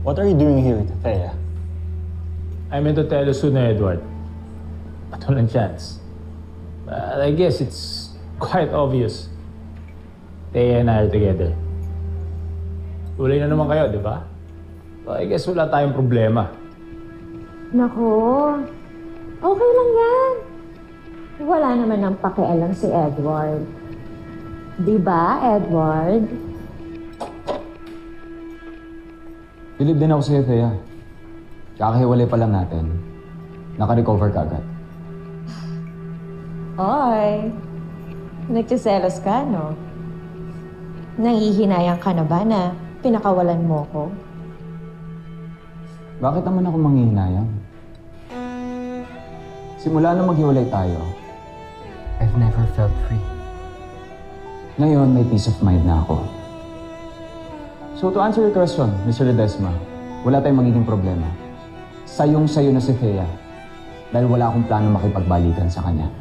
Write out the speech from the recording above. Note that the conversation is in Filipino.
What are you doing here, Thea? I meant to tell you soon, Edward. But walang chance. But I guess it's quite obvious. Thea and I are together. Tuloy na naman kayo, di ba? So I guess wala tayong problema. Nako, okay lang yan. Wala naman ang pakialam si Edward. Di ba, Edward? Bilib din ako sa'yo, Thea. Kakahiwalay pa lang natin. Naka-recover ka agad. Oy, nagsiselos ka, no? Nangihinayang ka na ba na pinakawalan mo ko? Bakit naman ako manghihinayang? Simula na maghiwalay tayo, I've never felt free. Ngayon, may peace of mind na ako. So to answer your question, Mr. Ledesma, wala tayong magiging problema. Sayong-sayo na si Thea dahil wala akong plano makipagbalikan sa kanya.